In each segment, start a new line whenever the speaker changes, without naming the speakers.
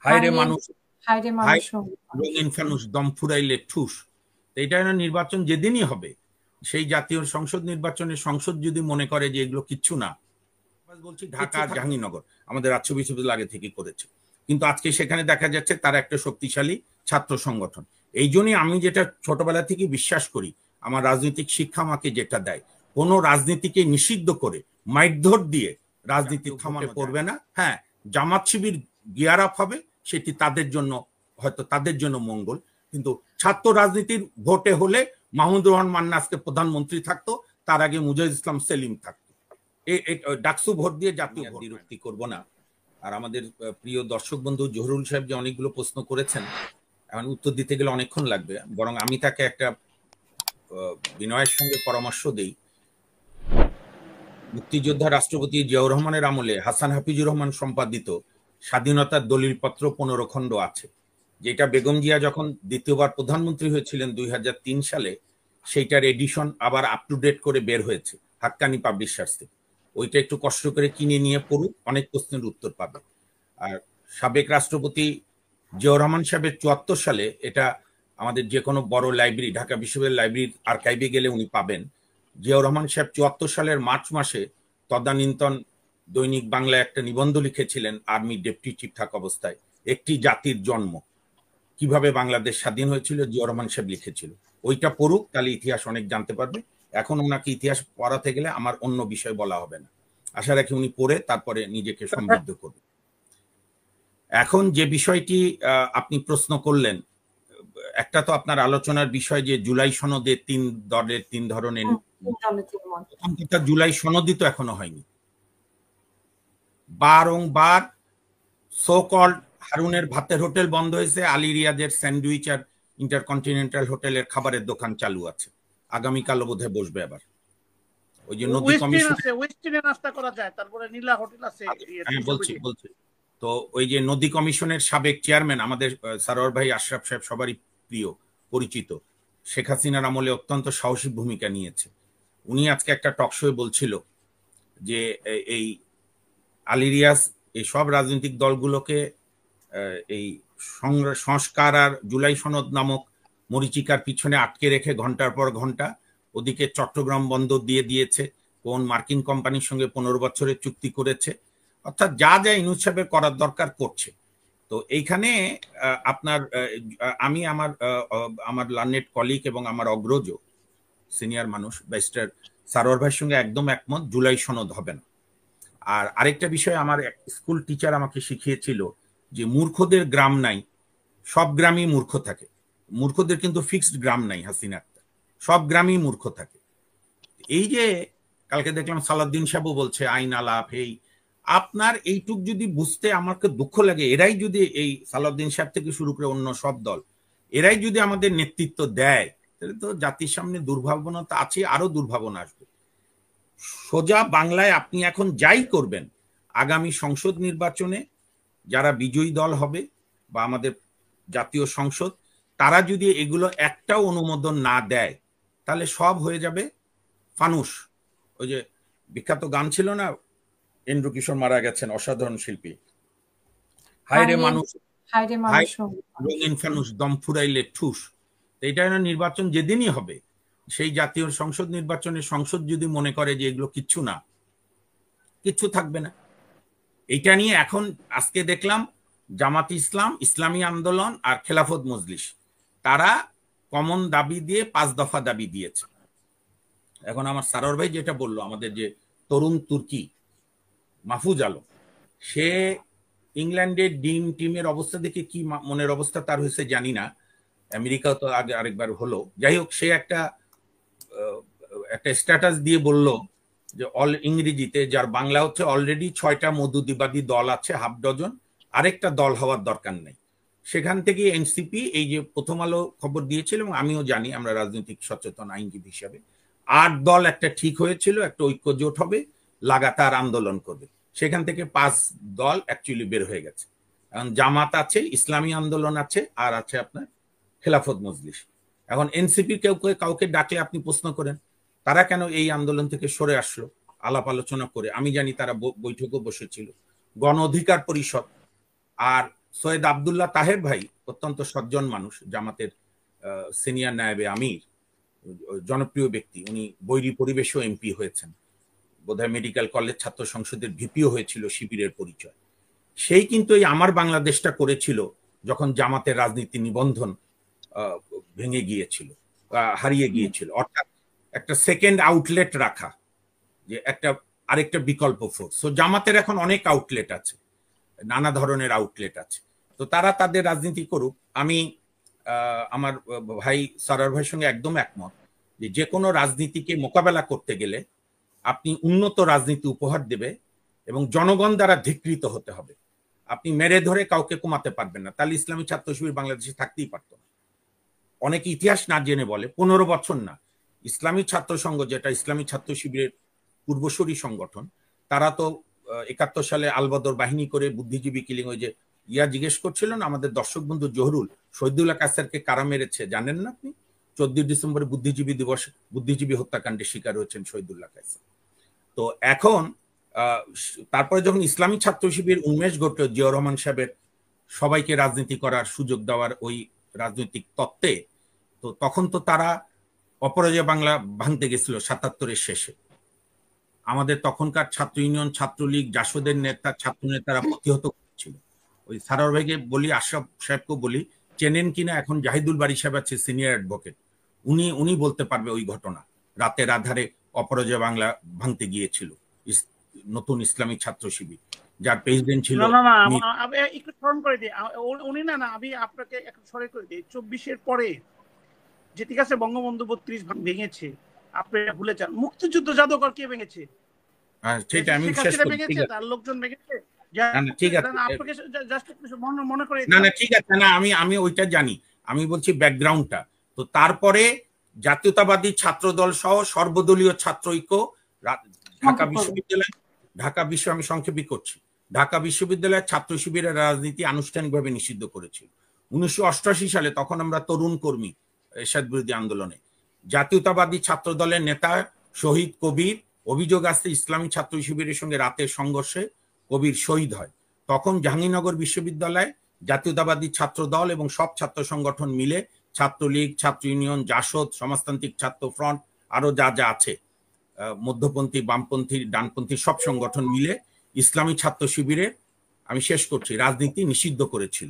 হায়রে মানুষ,
হায়রে
হায়
মানুষ
রঙিন ফানুষ দম ফুরাইলে ঠুস। এইটা নির্বাচন যেদিনই হবে, সেই জাতীয় সংসদ নির্বাচনে সংসদ যদি মনে করে যে এগুলো কিচ্ছু না, বলছি ঢাকা জাহাঙ্গীরনগর আমাদের রাজ্য বিশ্ববিদ্যালয় আগে থেকে করেছে, কিন্তু আজকে সেখানে দেখা যাচ্ছে তারা একটা শক্তিশালী ছাত্র সংগঠন। এই জন্যই আমি যেটা ছোটবেলা থেকে বিশ্বাস করি, আমার রাজনৈতিক শিক্ষা আমাকে যেটা দেয়, কোনো রাজনীতিকে নিষিদ্ধ করে মাইরধর দিয়ে রাজনীতি থামানো করবে না। হ্যাঁ, জামাত শিবির গিয়ার আপ হবে, সেটি তাদের জন্য হয়তো তাদের জন্য মঙ্গল, কিন্তু ছাত্র রাজনীতির ভোটে হলে মাহমুদুর রহমান মান্না আজকে প্রধানমন্ত্রী থাকতো, তার আগে মুজাহিদ ইসলাম সেলিম থাকতো। ডাকসু ভোট দিয়ে জাতীয় বিরক্তি করব না। আর আমাদের প্রিয় দর্শক বন্ধু জহুরুল সাহেব যে অনেকগুলো প্রশ্ন করেছেন, এখন উত্তর দিতে গেলে অনেকক্ষণ লাগবে, বরং আমি তাকে একটা বিনয়ের সঙ্গে পরামর্শ দেই। মুক্তিযোদ্ধা রাষ্ট্রপতি জিয়াউর রহমানের আমলে হাসান হাফিজুর রহমান সম্পাদিত স্বাধীনতার দলিলপত্র 15 খণ্ড আছে, যেটা বেগম জিয়া যখন দ্বিতীয়বার প্রধানমন্ত্রী হয়েছিলেন 2003 সালে, সেইটার এডিশন আবার আপ টু ডেট করে বের হয়েছে হাক্কানি পাবলিশার্স থেকে। ওইটা একটু কষ্ট করে কিনে নিয়ে পড়ুক, অনেক প্রশ্নের উত্তর পাবে। আর সাবেক রাষ্ট্রপতি জিয়াউর রহমান সাহেবের 74 সালে, এটা আমাদের যে কোনো বড় লাইব্রেরি, ঢাকা বিশ্ববিদ্যালয় লাইব্রেরির আর্কাইভে গেলে উনি পাবেন। জিয়াউর রহমান সাহেব 74 সালের মার্চ মাসে তদানীন্তন দৈনিক বাংলায় একটা নিবন্ধ লিখেছিলেন, আর্মি ডেপুটি চিফ থাকা অবস্থায়, একটি জাতির জন্ম, কিভাবে বাংলাদেশ স্বাধীন হয়েছিল, জিয়াউর রহমান সাহেব লিখেছিল। ওইটা পড়ুক, তাহলে ইতিহাস অনেক জানতে পারবে। এখন ওনাকে ইতিহাস পড়াতে গেলে আমার অন্য বিষয় বলা হবে না, আশা রাখি উনি পড়ে তারপরে নিজেকে সমৃদ্ধ করবেন। এখন যে বিষয়টি আপনি প্রশ্ন করলেন, একটা তো আপনার আলোচনার বিষয় যে জুলাই সনদে 3 দলের 3 ধরনের, জুলাই সনদই তো এখনো হয়নি। বারংবার সো কল্ড হারুনের ভাতের হোটেল বন্ধ হয়েছে, আলী রিয়াজের স্যান্ডউইচ আর ইন্টারকন্টিনেন্টাল হোটেলের খাবারের দোকান চালু আছে, আগামীকালও বোধহয় বসবে আবার। ওই যে নদী কমিশন
নাস্তা করা যায়, তারপরে নীলা হোটেল আছে।
হ্যাঁ বলছি। তো ওই যে নদী কমিশনের সাবেক চেয়ারম্যান আমাদের সারোয়ার ভাই আশরাফ সাহেব সবারই প্রিয় পরিচিত, শেখ হাসিনার আমলে অত্যন্ত সাহসী ভূমিকা নিয়েছে। উনি আজকে একটা টক শোয়ে বলছিল যে এই আলী রিয়াজ এই সব রাজনৈতিক দলগুলোকে এই সংস্কার আর জুলাই সনদ নামক মরিচিকার পিছনে আটকে রেখে ঘন্টার পর ঘন্টা ওদিকে চট্টগ্রাম বন্দর দিয়ে দিয়েছে, কোন মার্কিন কোম্পানির সঙ্গে 15 বছরের চুক্তি করেছে, অর্থাৎ যা যা ইউনূস সাহেবের করার দরকার করছে। তো এইখানে আপনার আমি আমার লার্নেড কলিগ এবং আমার অগ্রজ সিনিয়র মানুষ ব্যারিস্টার সারোয়ার ভাইয়ের সঙ্গে একদম একমত, জুলাই সনদ হবে না। আর আরেকটা বিষয় আমার স্কুল টিচার আমাকে শিখিয়েছিল যে মূর্খদের গ্রাম নাই, সব গ্রামই মূর্খ থাকে। মূর্খদের কিন্তু ফিক্সড গ্রাম নাই হাসিনা, সব গ্রামই মূর্খ থাকে। এই যে কালকে দেখলাম সালাউদ্দিন সাহেবও বলছে আইন আলাপ, এই আপনার এইটুক যদি বুঝতে আমাকে দুঃখ লাগে, এরাই যদি এই সালাউদ্দিন সাহেব থেকে শুরু করে অন্য সব দল, এরাই যদি আমাদের নেতৃত্ব দেয়, তাহলে তো জাতির সামনে দুর্ভাবনা তো আছে, আরো দুর্ভাবনা আসবে। সোজা বাংলায় আপনি এখন যাই করবেন, আগামী সংসদ নির্বাচনে যারা বিজয়ী দল হবে বা আমাদের জাতীয় সংসদ, তারা যদি এগুলো একটাও অনুমোদন না দেয়, তাহলে সব হয়ে যাবে ফানুস। ওই যে বিখ্যাত গান ছিল না, এন্ড্রু কিশোর মারা গেছেন, অসাধারণ শিল্পী, হায়রে মানুষ, রঙিন ফানুস দম ফুরাইলে ঠুস। এইটা নির্বাচন যেদিনই হবে, সেই জাতীয় সংসদ নির্বাচনে সংসদ যদি মনে করে যে এগুলো কিচ্ছু না, কিচ্ছু থাকবে না। এইটা নিয়ে এখন আজকে দেখলাম জামাত ইসলাম, ইসলামী আন্দোলন আর খেলাফত মজলিস, তারা কমন দাবি দিয়ে 5 দফা দাবি দিয়েছে। এখন আমার সারোয়ার ভাই যেটা বললো, আমাদের যে তরুণ তুর্কি মাহফুজ আলম, সে ইংল্যান্ডের ডিম টিমের অবস্থা দেখে কি মনের অবস্থা তার হয়েছে জানি না, আমেরিকা তো আগে আরেকবার হলো, যাই হোক, সে একটা স্ট্যাটাস দিয়ে বলল যে অল ইংরেজিতে, যার বাংলা হচ্ছে অলরেডি 6টা মধুদিবাদী দল আছে, হাফ ডজন, আরেকটা দল হওয়ার দরকার নেই। সেখান থেকে এনসিপি, এই যে প্রথম আলো খবর দিয়েছিল এবং আমিও জানি, আমরা রাজনৈতিক সচেতন আইনজীবী হিসাবে, 8 দল একটা ঠিক হয়েছিল, একটা ঐক্য জোট হবে, লাগাতার আন্দোলন করবে। সেখান থেকে 5 দল অ্যাকচুয়ালি বের হয়ে গেছে। এখন জামাত আছে, ইসলামী আন্দোলন আছে, আর আছে আপনার খেলাফত মজলিস। এখন এনসিপি কাউকে ডাকলে আপনি প্রশ্ন করেন তারা কেন এই আন্দোলন থেকে সরে আসলো, আলাপ আলোচনা করে। আমি জানি তারা বৈঠকও বসেছিল, গণ অধিকার পরিষদ আর সৈয়দ আবদুল্লাহ তাহের ভাই অত্যন্ত সজ্জন মানুষ, জামাতের সিনিয়র নায়েবে আমির, জনপ্রিয় ব্যক্তি। উনি বৈরী পরিবেশেও এমপি হয়েছেন, বোধহয় মেডিকেল কলেজ ছাত্র সংসদের ভিপিও হয়েছিল শিবিরের পরিচয়। সেই কিন্তু এই আমার বাংলাদেশটা করেছিল যখন জামাতের রাজনীতি নিবন্ধন ভেঙে গিয়েছিল, হারিয়ে গিয়েছিল। অর্থাৎ একটা সেকেন্ড আউটলেট রাখা, যে একটা আরেকটা বিকল্প ফোর্স। তো জামাতের এখন অনেক আউটলেট আছে, নানা ধরনের আউটলেট আছে। তো তারা তাদের রাজনীতি করুক। আমি আমার ভাই সরার ভাইয়ের সঙ্গে একদম একমত যে যে কোনো রাজনীতিকে মোকাবেলা করতে গেলে আপনি উন্নত রাজনীতি উপহার দেবে এবং জনগণ দ্বারা ধিকৃত হতে হবে। আপনি মেরে ধরে কাউকে কমাতে পারবেন না, তাহলে ইসলামী ছাত্র শিবির বাংলাদেশে থাকতেই পারত না। অনেক ইতিহাস না জেনে বলে 15 বছর না, ইসলামী ছাত্র সংঘ যেটা ইসলামী ছাত্র শিবিরের পূর্বসূরি সংগঠন, তারা তো 71 সালে আলবদর বাহিনী করে বুদ্ধিজীবী কিলিং, ওই যে জিজ্ঞেস করছিল না আমাদের দর্শক বন্ধু জহুরুল, শহীদুল্লাহ কায়সারকে কারা মেরেছে জানেন না আপনি? 14 ডিসেম্বরে বুদ্ধিজীবী দিবস, বুদ্ধিজীবী হত্যাকাণ্ডের শিকার হয়েছেন শহীদুল্লাহ কায়সার। তো এখন তারপরে যখন ইসলামী ছাত্র শিবির উন্মেষ ঘটল, জিয়াউর রহমান সাহেবের সবাইকে রাজনীতি করার সুযোগ দেওয়ার ওই রাজনৈতিক তত্ত্বে, তো তখন তো তারা অপরাজয় বাংলা ভাঙতে গেছিল 77-এর শেষে। আমাদের তখনকার ছাত্র ইউনিয়ন, ছাত্রলীগ, জাসদের নেতা, ছাত্র নেতারা প্রতিহত করছিল। ওই সারোয়ার ভাইকে বলি, আশরাফ সাহেবকে বলি, চেনেন কিনা, এখন জাহিদুল বারী সাহেব আছে সিনিয়র অ্যাডভোকেট, উনি বলতে পারবে ওই ঘটনা। রাতের আধারে অপরাজয় বাংলা ভাঙতে গিয়েছিল নতুন ইসলামী ছাত্র শিবির, যার প্রেসিডেন্ট ছিল।
একটু স্মরণ করে দিই উনি, না আমি আপনাকে একটু স্মরণ করে দিই, 24-এর পরে যে ঠিক আছে বঙ্গবন্ধু 32 ভেঙেছে, আপনি ভুলে যান, মুক্তিযুদ্ধ জাদুঘর কে ভেঙেছে?
সেটা আমি শেষ করি,
ভেঙেছে, তার লোকজন ভেঙেছে।
ঠিক আছে,
আপনাকে জাস্ট মনে করে
না ঠিক আছে, না আমি ওইটা জানি, আমি বলছি ব্যাকগ্রাউন্ডটা। তো তারপরে জাতীয়তাবাদী ছাত্র দল সহ সর্বদলীয় ছাত্র ঐক্য আমি সংক্ষেপই করছি, ঢাকা বিশ্ববিদ্যালয়ের ছাত্র শিবিরের রাজনীতি আনুষ্ঠানিকভাবে নিষিদ্ধ করেছিল 1988 সালে। তখন আমরা তরুণ কর্মী এরশাদ বিরোধী আন্দোলনে, জাতীয়তাবাদী ছাত্র দলের নেতা শহীদ কবির, অভিযোগ আসছে ইসলামী ছাত্র শিবিরের সঙ্গে রাতের সংঘর্ষে কবির শহীদ হয়। তখন জাহাঙ্গীরনগর বিশ্ববিদ্যালয়ে জাতীয়তাবাদী ছাত্র দল এবং সব ছাত্র সংগঠন মিলে, ছাত্রলীগ, ছাত্র ইউনিয়ন, জাসদ, সমাজতান্ত্রিক ছাত্র ফ্রন্ট, আরো যা যা আছে, মধ্যপন্থী, বামপন্থী, ডানপন্থী সব সংগঠন মিলে ইসলামী ছাত্র শিবিরে, আমি শেষ করছি, রাজনীতি নিষিদ্ধ করেছিল।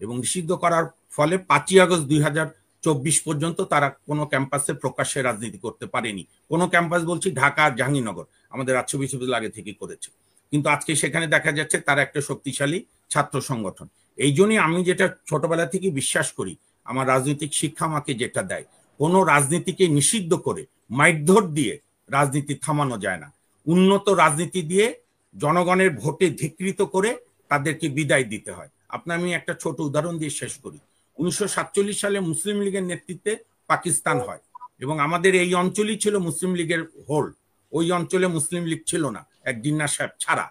এবং নিষিদ্ধ করার ফলে 5ই আগস্ট 2024 পর্যন্ত তারা কোনো ক্যাম্পাসে প্রকাশ্যে রাজনীতি করতে পারেনি। কোনো ক্যাম্পাস বলছি, ঢাকা, জাহাঙ্গীরনগর, আমাদের রাজশাহী বিশ্ববিদ্যালয় আগে থেকে করেছে। কিন্তু আজকে সেখানে দেখা যাচ্ছে তারা একটা শক্তিশালী ছাত্র সংগঠন। এই জন্যই আমি যেটা ছোটবেলা থেকে বিশ্বাস করি, আমার রাজনৈতিক শিক্ষা আমাকে যেটা দেয়, কোনো রাজনীতিকে নিষিদ্ধ করে মারধর দিয়ে রাজনীতি থামানো যায় না। উন্নত রাজনীতি দিয়ে জনগণের ভোটে ধিকৃত করে তাদেরকে বিদায় দিতে হয়। আমি একটা ছোট উদাহরণ দিয়ে শেষ করি। 1947 সালে মুসলিম লীগের নেতৃত্বে পাকিস্তান হয় এবং আমাদের এই অঞ্চলই ছিল মুসলিম লীগের হোল। ওই অঞ্চলে মুসলিম লীগ ছিল না, এক জিন্না সাহেব ছাড়া।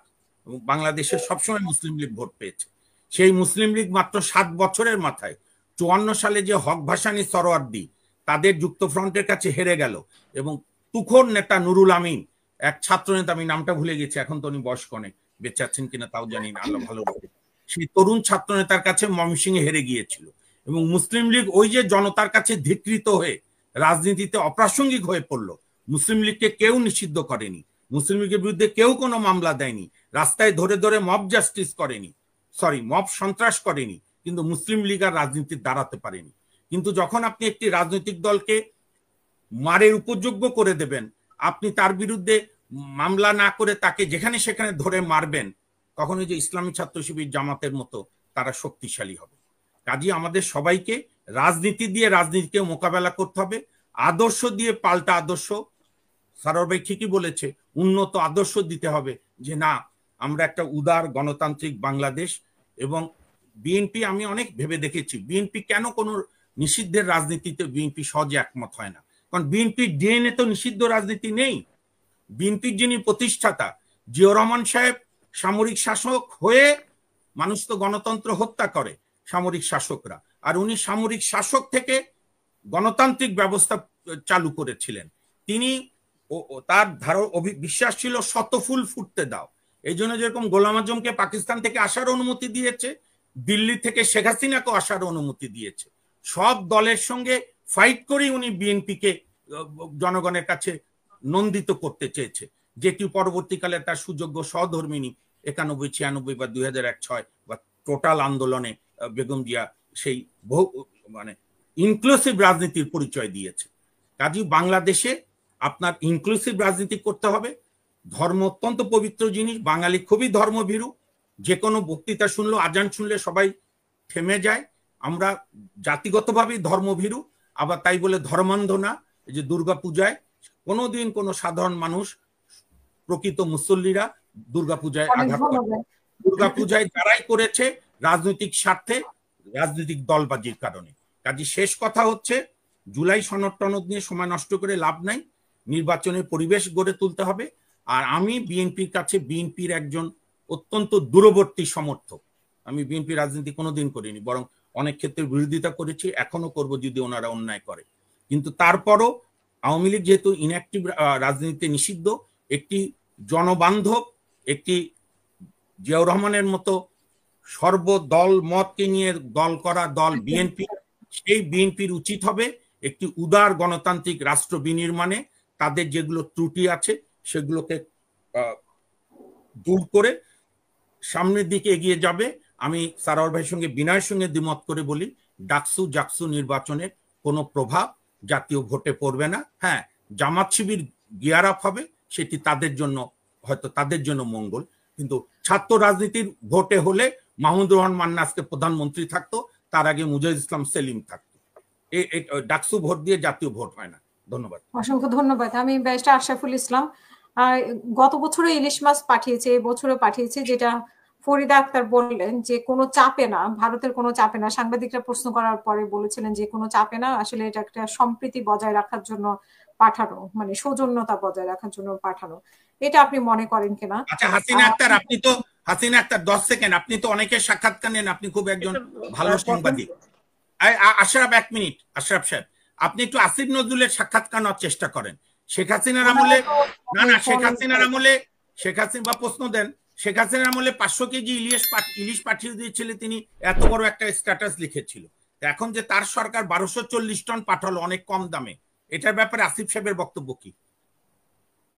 বাংলাদেশে সবসময় মুসলিম লীগ ভোট পেয়েছে। সেই মুসলিম লীগ মাত্র 7 বছরের মাথায় 54 সালে যে হক ভাসানী, সরোয়ার্দী, তাদের যুক্তফ্রন্টের কাছে হেরে গেল এবং তুখোর নেতা নুরুল আমিন, এক ছাত্র নেতা, আমি নামটা ভুলে গেছি এখন, তো উনি বয়স্ক অনেক, বেঁচে আছেন কিনা তাও জানি না, আল্লাহ ভালো রাখে, সেই তরুণ ছাত্র নেতার কাছে ময়মনসিংহে হেরে গিয়েছিল। এবং মুসলিম লীগ ওই যে জনতার কাছে ধিকৃত হয়ে রাজনীতিতে অপ্রাসঙ্গিক হয়ে পড়লো। মুসলিম লীগকে কেউ নিষিদ্ধ করেনি, মুসলিম লীগের বিরুদ্ধে কেউ কোনো মামলা দেয়নি, রাস্তায় ধরে ধরে মব জাস্টিস করেনি, মব সন্ত্রাস করেনি, কিন্তু মুসলিম লীগ আর রাজনীতি দাঁড়াতে পারেনি। কিন্তু যখন আপনি একটি রাজনৈতিক দলকে মারের উপযোগ্য করে দেবেন, আপনি তার বিরুদ্ধে মামলা না করে তাকে যেখানে সেখানে ধরে মারবেন, তখন ওই যে ইসলামী ছাত্র শিবির, জামাতের মতো তারা শক্তিশালী হবে। কাজেই আমাদের সবাইকে রাজনীতি দিয়ে রাজনীতিকে মোকাবেলা করতে হবে, আদর্শ দিয়ে পাল্টা আদর্শ। সারোয়ার ভাই ঠিকই বলেছে, উন্নত আদর্শ দিতে হবে, যে না, আমরা একটা উদার গণতান্ত্রিক বাংলাদেশ। এবং বিএনপি, আমি অনেক ভেবে দেখেছি, বিএনপি কেন কোনো নিষিদ্ধের রাজনীতিতে বিএনপি সহজে একমত হয় না। কারণ বিএনপির ডিএনএ তো নিষিদ্ধ রাজনীতি নেই। বিএনপির যিনি প্রতিষ্ঠাতা জিয়াউর রহমান সাহেব সামরিক শাসক হয়ে, মানুষ তো গণতন্ত্র হত্যা করে সামরিক শাসকরা, আর উনি সামরিক শাসক থেকে গণতান্ত্রিক ব্যবস্থা চালু করেছিলেন। তিনি তার বিশ্বাস ছিল শত ফুল ফুটতে দাও। এই জন্য যেরকম গোলাম আজমকে পাকিস্তান থেকে আসার অনুমতি দিয়েছে, দিল্লি থেকে শেখ হাসিনাকে আসার অনুমতি দিয়েছে। সব দলের সঙ্গে ফাইট করেই উনি বিএনপিকে জনগণের কাছে নন্দিত করতে চেয়েছে, যেটি পরবর্তীকালে তার সুযোগ্য সহধর্মিনী 91, 96 বা 2001-06 বা টোটাল আন্দোলনে বেগম জিয়া সেই বহু মানে ইনক্লুসিভ রাজনীতির পরিচয় দিয়েছে। কাজী বাংলাদেশে আপনার ইনক্লুসিভ রাজনীতি করতে হবে। ধর্ম অত্যন্ত পবিত্র জিনিস, বাঙালি খুবই ধর্মভীরু, যে কোনো বক্তৃতা শুনলো, আজান শুনলে সবাই থেমে যায়। আমরা জাতিগতভাবেই ধর্মভীরু, আবার তাই বলে ধর্মান্ধ না। এই যে দুর্গাপূজায় কোনোদিন কোনো সাধারণ মানুষ, প্রকৃত মুসল্লিরা দুর্গাপূজায় আঘাত করে, দুর্গাপূজায় যারাই করেছে রাজনৈতিক স্বার্থে, রাজনৈতিক দলবাজির কারণে। কাজে শেষ কথা হচ্ছে, জুলাই সনদ টনদ নিয়ে সময় নষ্ট করে লাভ নাই, নির্বাচনের পরিবেশ গড়ে তুলতে হবে। আর আমি বিএনপির কাছে বিএনপির একজন অত্যন্ত দূরবর্তী সমর্থক। আমি বিএনপি রাজনীতি কোনোদিন করিনি, বরং অনেক ক্ষেত্রে বিরোধিতা করেছি, এখনো করব যদি ওনারা অন্যায় করে। কিন্তু তারপরও আওয়ামী লীগ যেহেতু ইনঅ্যাক্টিভ, রাজনীতিতে নিষিদ্ধ, একটি জনবান্ধব, একটি জিয়াউর রহমানের মতো সর্বদল মতকে নিয়ে দল করা দল বিএনপি, সেই বিএনপির উচিত হবে একটি উদার গণতান্ত্রিক রাষ্ট্র বিনির্মাণে তাদের যেগুলো ত্রুটি আছে সেগুলোকে দূর করে সামনের দিকে এগিয়ে যাবে। আমি সারোয়ার ভাইয়ের সঙ্গে বিনয়ের সঙ্গে দ্বিমত করে বলি, ডাকসু জাকসু নির্বাচনের কোনো প্রভাব জাতীয় ভোটে পড়বে না। হ্যাঁ, জামাত শিবির গিয়ার আপ হবে, সেটি তাদের জন্য হয়তো তাদের জন্য মঙ্গল, কিন্তু ছাত্র রাজনীতির ভোটে হলে মাহমুদুর রহমান মান্না আজকে প্রধানমন্ত্রী থাকতো, তার আগে মুজাহিদ ইসলাম সেলিম থাকতো। ডাকসু ভোট দিয়ে জাতীয় ভোট হয় না। ধন্যবাদ।
অসংখ্য ধন্যবাদ। আমি ব্যারিস্টার আশরাফুল ইসলাম। গত বছরে ইলিশ মাছ পাঠিয়েছে, এবছরও পাঠিয়েছে, যেটা ফরিদা আক্তার বললেন যে কোনো চাপে না, ভারতের কোনো চাপে না। সাংবাদিকরা প্রশ্ন করার পরে বলেছিলেন যে কোনো চাপে না, আসলে এটা একটা সম্প্রীতি বজায় রাখার জন্য পাঠানো, মানে সৌজন্যতা বজায় রাখার জন্য পাঠানো। এটা আপনি মনে করেন কিনা?
আচ্ছা হাসিনা আক্তার, আপনি তো হাসিনা আক্তার 10 সেকেন্ড, আপনি তো অনেকের সাক্ষাৎকার নেন, আপনি খুব একজন ভালো সাংবাদিক। আশরাফ 1 মিনিট, আশরাফ সাহেব আপনি একটু আসিফ নজরুলের সাক্ষাৎকার নেওয়ার চেষ্টা করেন। শেখ হাসিনার আমলে, না না শেখ হাসিনার আমলে, শেখ হাসিনা বা প্রশ্ন দেন, শেখ হাসিনার আমলে 500 কেজি ইলিশ পাঠিয়ে দিয়েছিল, তিনি এত বড় একটা স্ট্যাটাস লিখেছিল। এখন যে তার সরকার 1240 টন পাঠালো অনেক কম দামে, এটার ব্যাপারে আসিফ সাহেবের বক্তব্য কি?